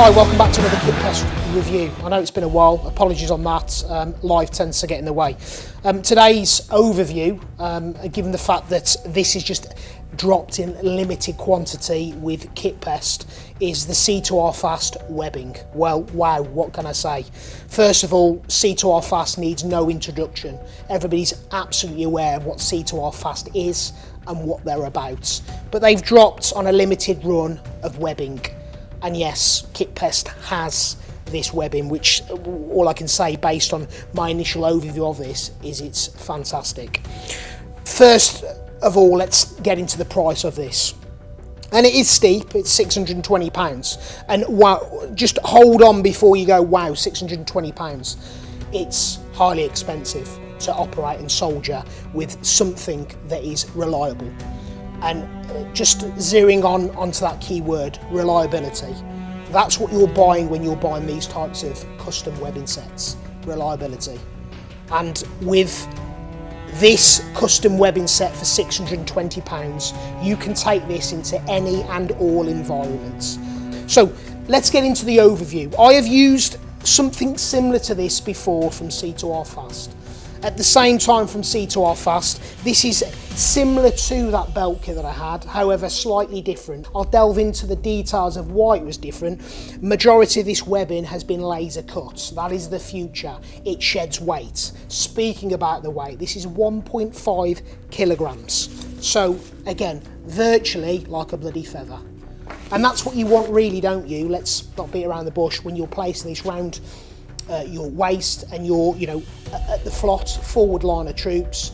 Hi, welcome back to another Kitpest review. I know it's been a while, apologies on that, life tends to get in the way. Today's overview, given the fact that this is just dropped in limited quantity with Kitpest, is the C2R Fast webbing. Well, wow, what can I say? First of all, C2R Fast needs no introduction. Everybody's absolutely aware of what C2R Fast is and what they're about. But they've dropped on a limited run of webbing. And yes, Kitpest has this webbing, which all I can say based on my initial overview of this is it's fantastic. First of all, let's get into the price of this. And it is steep, it's £620. And wow, just hold on before you go, wow, £620. It's highly expensive to operate and soldier with something that is reliable. And just zeroing onto that key word, reliability. That's what you're buying when you're buying these types of custom webbing sets, reliability. And with this custom webbing set for £620, you can take this into any and all environments. So let's get into the overview. I have used something similar to this before from C2R Fast. At the same time from C2R Fast, this is similar to that belt kit that I had, however slightly different. I'll delve into the details of why it was different. Majority of this webbing has been laser cut. That is the future. It sheds weight. Speaking about the weight, this is 1.5 kilograms. So again, virtually like a bloody feather. And that's what you want really, don't you? Let's not beat around the bush when you're placing this round your waist and you're, at the flot, forward line of troops,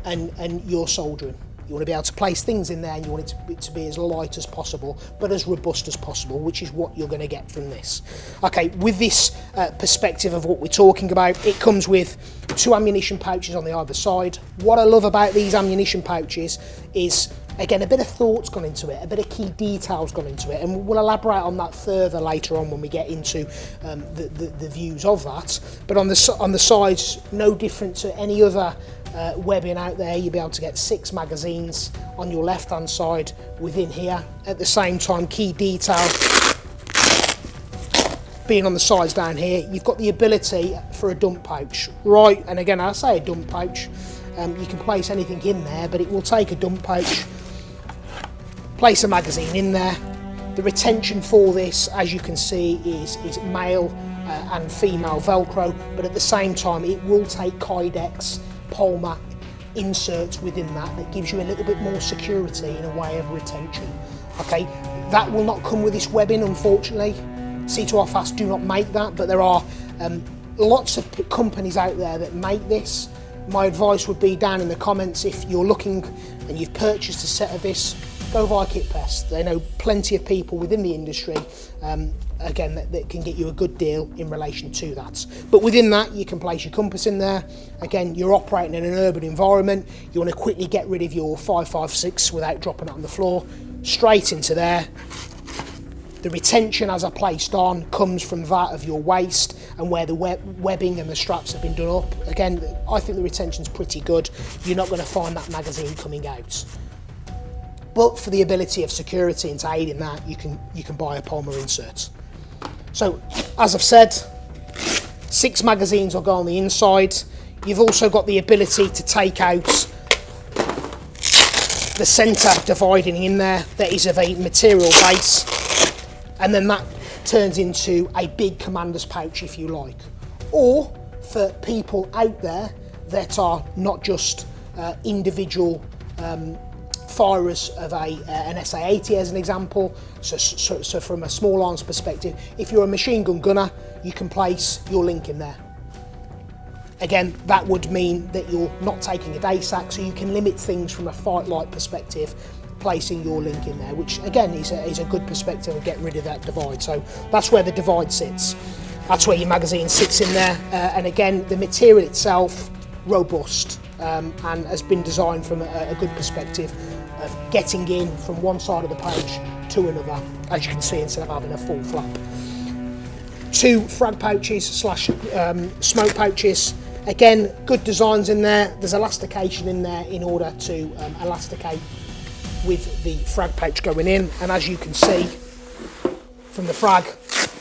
and you're soldiering. You want to be able to place things in there, and you want it to be as light as possible, but as robust as possible, which is what you're going to get from this. Okay, with this perspective of what we're talking about, it comes with 2 ammunition pouches on the either side. What I love about these ammunition pouches is, again, a bit of thought's gone into it, a bit of key details gone into it, and we'll elaborate on that further later on when we get into the views of that. But on the sides, no different to any other webbing out there. You'll be able to get 6 magazines on your left hand side within here. At the same time, key detail being on the sides down here, you've got the ability for a dump pouch, right? And again, I say a dump pouch, you can place anything in there, but it will take a dump pouch, place a magazine in there. The retention for this, as you can see, is male and female Velcro, but at the same time it will take Kydex polymer inserts within that gives you a little bit more security in a way of retention. Okay, that will not come with this webbing, unfortunately. C2R Fast do not make that, but there are lots of companies out there that make this. My advice would be down in the comments, if you're looking and you've purchased a set of this, go via Kitpest. They know plenty of people within the industry, again, that can get you a good deal in relation to that. But within that, you can place your compass in there. Again, you're operating in an urban environment. You want to quickly get rid of your 5.56 without dropping it on the floor. Straight into there. The retention, as I placed on, comes from that of your waist and where the webbing and the straps have been done up. Again, I think the retention's pretty good. You're not going to find that magazine coming out. But for the ability of security and to aid in that, you can buy a polymer insert. So, as I've said, 6 magazines will go on the inside. You've also got the ability to take out the centre dividing in there that is of a material base, and then that turns into a big commander's pouch, if you like. Or for people out there that are not just individual firers of an SA80 as an example, so from a small arms perspective, if you're a machine gun gunner, you can place your link in there. Again, that would mean that you're not taking a day sack, so you can limit things from a fight light perspective, placing your link in there, which again is a good perspective of getting rid of that divide. So that's where the divide sits. That's where your magazine sits in there, and again, the material itself, robust, and has been designed from a good perspective of getting in from one side of the pouch to another, as you can see, instead of having a full flap. 2 frag pouches slash smoke pouches. Again, good designs in there. There's elastication in there in order to elasticate with the frag pouch going in, and as you can see from the frag,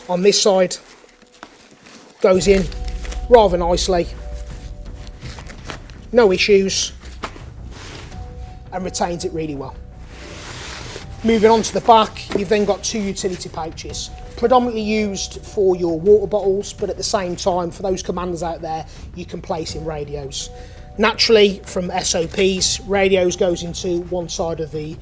on this side, goes in rather nicely, no issues, and retains it really well. Moving on to the back, you've then got two utility pouches, predominantly used for your water bottles, but at the same time, for those commanders out there, you can place in radios. Naturally, from SOPs, radios goes into one side of the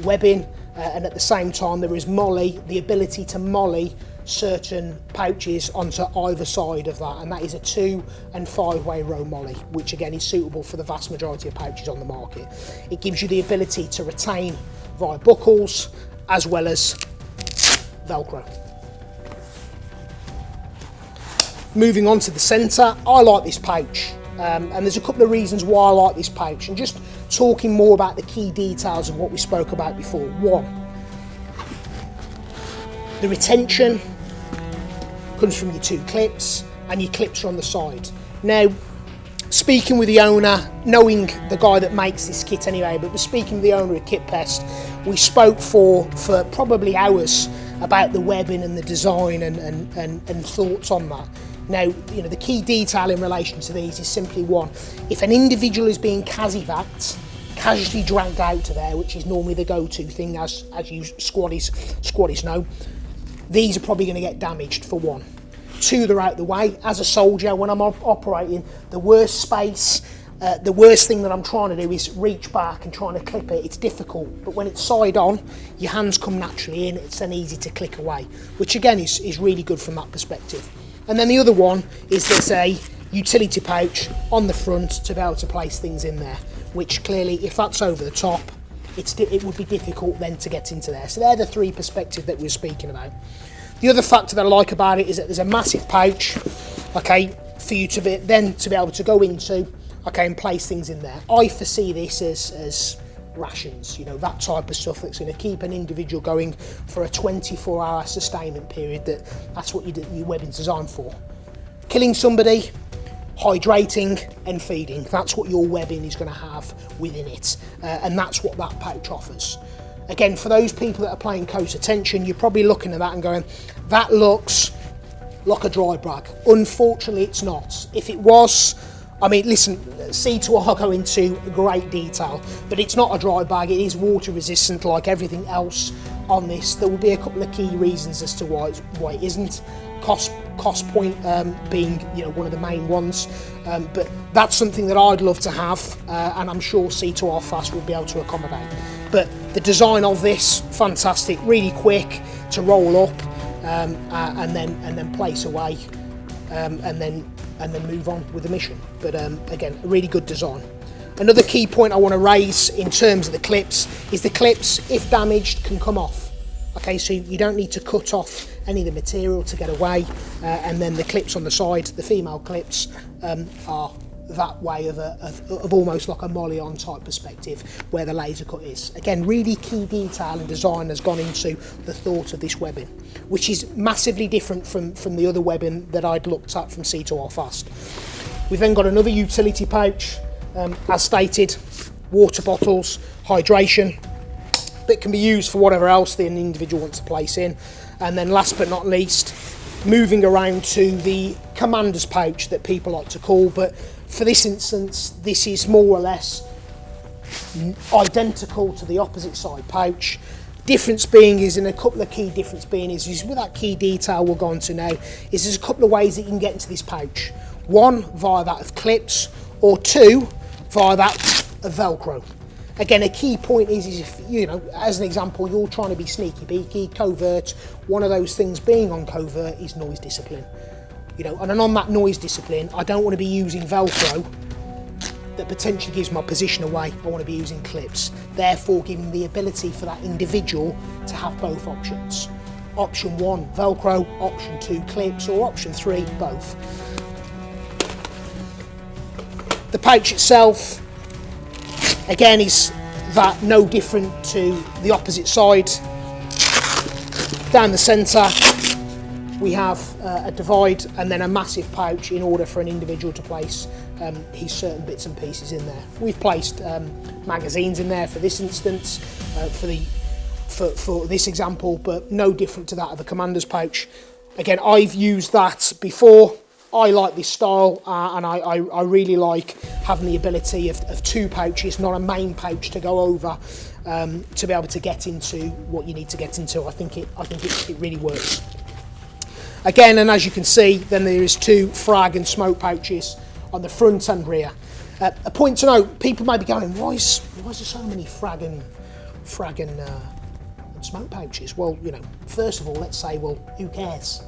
webbing, and at the same time there is molly, the ability to molly certain pouches onto either side of that, and that is a 2- and 5-way row molly, which again is suitable for the vast majority of pouches on the market. It gives you the ability to retain via buckles as well as Velcro. Moving on to the centre, I like this pouch, and there's a couple of reasons why I like this pouch, and just talking more about the key details of what we spoke about before. One, the retention comes from your two clips, and your clips are on the side. Now, speaking with the owner, knowing the guy that makes this kit anyway, but we're speaking with the owner of Kitpest, we spoke for probably hours about the webbing and the design and thoughts on that. Now, you know, the key detail in relation to these is simply one: if an individual is being casually dragged out to there, which is normally the go-to thing, as you squaddies know, these are probably going to get damaged, for one. Two, they're out the way. As a soldier, when I'm operating, the worst space, the worst thing that I'm trying to do is reach back and trying to clip it. It's difficult, but when it's side on, your hands come naturally in, it's then easy to click away, which again is really good from that perspective. And then the other one is there's a utility pouch on the front to be able to place things in there, which clearly, if that's over the top, it would be difficult then to get into there. So they're the three perspectives that we're speaking about. The other factor that I like about it is that there's a massive pouch, okay, for you to be able to go into, okay, and place things in there. I foresee this as rations, you know, that type of stuff that's going to keep an individual going for a 24-hour sustainment period. That's what your webbing's designed for. Killing somebody, hydrating and feeding, that's what your webbing is going to have within it, and that's what that pouch offers. Again, for those people that are playing close attention, you're probably looking at that and going, that looks like a dry brag. Unfortunately, it's not. If it was, I mean, listen, C2R go into great detail, but it's not a dry bag. It is water resistant like everything else on this. There will be a couple of key reasons as to why it isn't. Cost point being, you know, one of the main ones, but that's something that I'd love to have, and I'm sure C2R Fast will be able to accommodate. But the design of this, fantastic, really quick to roll up, and then place away, and then move on with the mission. But again, a really good design. Another key point I want to raise in terms of the clips is the clips, if damaged, can come off. Okay, so you don't need to cut off any of the material to get away, and then the clips on the side, the female clips, are that way of almost like a molly-on type perspective where the laser cut is. Again, really key detail and design has gone into the thought of this webbing, which is massively different from the other webbing that I'd looked at from C2R Fast. We've then got another utility pouch, as stated, water bottles, hydration, that can be used for whatever else the individual wants to place in. And then last but not least, moving around to the commander's pouch that people like to call, but for this instance, this is more or less identical to the opposite side pouch. Difference being is, in a couple of key difference being is with that key detail we'll go on to now, is there's a couple of ways that you can get into this pouch. One, via that of clips, or two, via that of Velcro. Again, a key point is if, you know, as an example, you're trying to be sneaky beaky, covert, one of those things being on covert is noise discipline. You know, and on that noise discipline, I don't want to be using Velcro that potentially gives my position away. I want to be using clips, therefore giving the ability for that individual to have both options. Option 1, Velcro, option 2, clips, or option 3, both. The pouch itself, again, is that no different to the opposite side. Down the centre, we have a divide and then a massive pouch in order for an individual to place his certain bits and pieces in there. We've placed magazines in there for this instance, for this example, but no different to that of a commander's pouch. Again, I've used that before. I like this style, and I really like having the ability of 2 pouches, not a main pouch to go over, to be able to get into what you need to get into. I think it really works. Again, and as you can see, then there is 2 frag and smoke pouches on the front and rear. A point to note: people may be going, why is there so many frag and smoke pouches? Well, you know, first of all, let's say, well, who cares?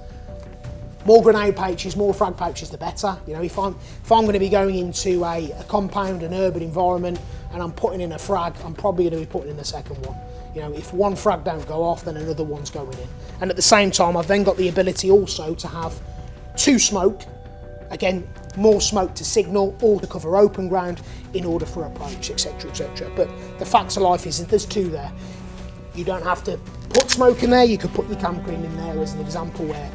More grenade pouches, more frag pouches, the better. You know, if I'm going to be going into a compound, an urban environment, and I'm putting in a frag, I'm probably going to be putting in the second one. You know, if one frag don't go off, then another one's going in. And at the same time, I've then got the ability also to have 2 smoke. Again, more smoke to signal or to cover open ground in order for approach, etc., etc. But the fact of life is that there's 2 there. You don't have to put smoke in there. You could put your camp green in there as an example where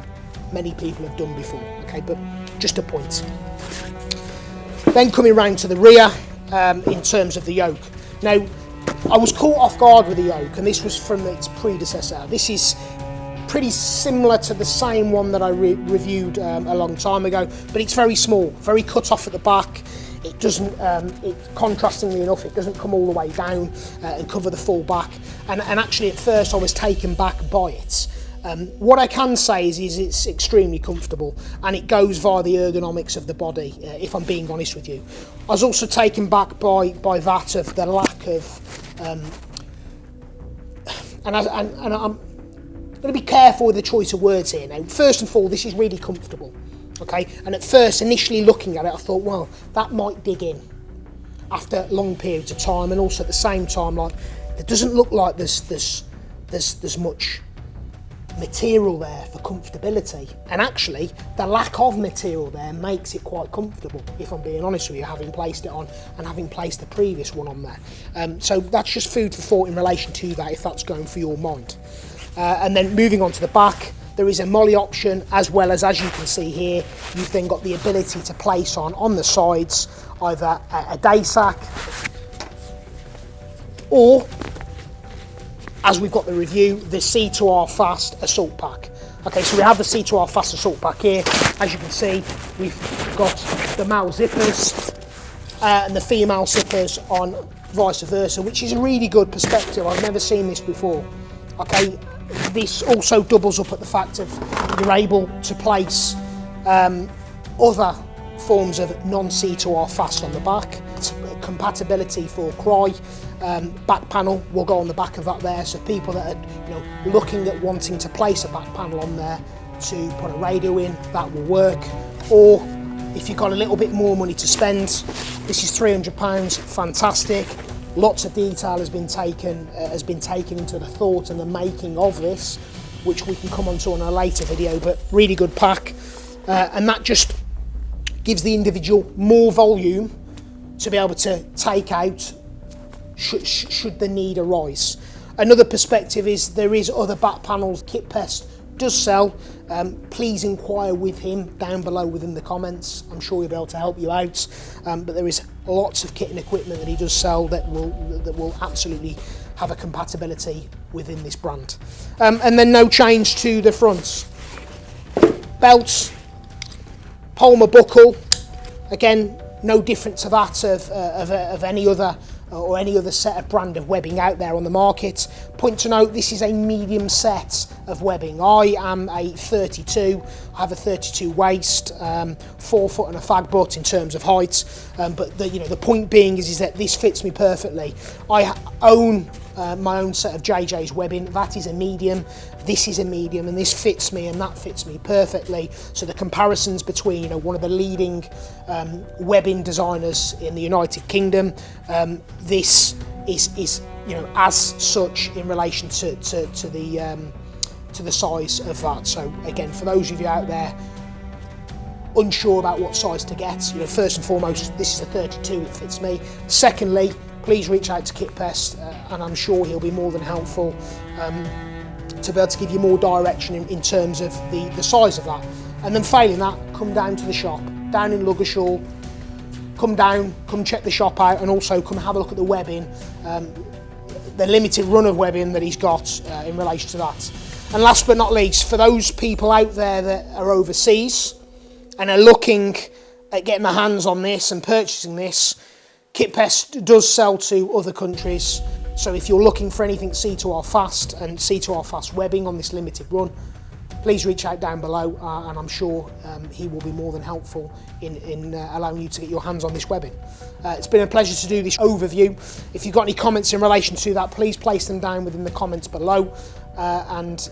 many people have done before, okay, but just a point. Then coming round to the rear, in terms of the yoke. Now, I was caught off guard with the yoke, and this was from its predecessor. This is pretty similar to the same one that I reviewed a long time ago, but it's very small, very cut off at the back. It doesn't, contrastingly enough, it doesn't come all the way down and cover the full back. And actually, at first, I was taken back by it. What I can say is it's extremely comfortable, and it goes via the ergonomics of the body, if I'm being honest with you. I was also taken back by that of the lack of, and I'm going to be careful with the choice of words here now. First and foremost, this is really comfortable, okay? And at first, initially looking at it, I thought, well, that might dig in after long periods of time, and also at the same time, like, it doesn't look like there's much material there for comfortability, and actually the lack of material there makes it quite comfortable, if I'm being honest with you, having placed it on and having placed the previous one on there. So that's just food for thought in relation to that, if that's going for your mind. And then moving on to the back, there is a molly option, as well as you can see here, you've then got the ability to place on the sides either a day sack, or, as we've got the review, the C2R Fast Assault Pack. Okay, so we have the C2R Fast Assault Pack here. As you can see, we've got the male zippers and the female zippers on vice versa, which is a really good perspective. I've never seen this before. Okay, this also doubles up at the fact of you're able to place other forms of non-C2R Fast on the back. Compatibility for cry. Back panel will go on the back of that there, so people that are looking at wanting to place a back panel on there to put a radio in, that will work. Or if you've got a little bit more money to spend, this is £300, fantastic. Lots of detail has been taken into the thought and the making of this, which we can come on to on a later video, but really good pack. And that just gives the individual more volume to be able to take out should the need arise. Another perspective is there is other back panels Kitpest does sell. Please inquire with him down below within the comments. I'm sure he'll be able to help you out. But there is lots of kit and equipment that he does sell that will absolutely have a compatibility within this brand. And then no change to the fronts. Belts, Palmer buckle, again, no different to that of any other set of brand of webbing out there on the market. Point to note, this is a medium set of webbing. I am a 32, I have a 32 waist, 4 foot and a fag butt in terms of height, but the point being is that this fits me perfectly. I own my own set of JJ's webbing. That is a medium, this is a medium, and this fits me and that fits me perfectly. So the comparisons between one of the leading webbing designers in the United Kingdom, this is as such in relation to the size of that. So again, for those of you out there unsure about what size to get, first and foremost, this is a 32, it fits me. Secondly, please reach out to Kitpest, and I'm sure he'll be more than helpful to be able to give you more direction in terms of the size of that. And then failing that, come down to the shop, down in Ludgershall, come check the shop out, and also come have a look at the webbing, the limited run of webbing that he's got in relation to that. And last but not least, for those people out there that are overseas and are looking at getting their hands on this and purchasing this, Kitpest does sell to other countries. So if you're looking for anything C2R fast and C2R fast webbing on this limited run, please reach out down below, and I'm sure he will be more than helpful in allowing you to get your hands on this webbing. It's been a pleasure to do this overview. If you've got any comments in relation to that, please place them down within the comments below, and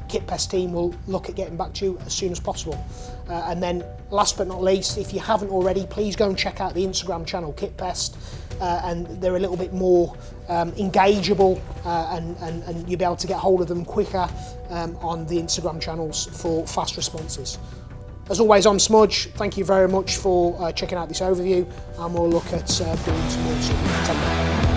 Kitpest team will look at getting back to you as soon as possible. And then last but not least, if you haven't already, please go and check out the Instagram channel Kitpest, and they're a little bit more engageable, and you'll be able to get hold of them quicker on the Instagram channels for fast responses. As always, I'm Smudge. Thank you very much for checking out this overview, and we'll look at doing some more soon. Take care.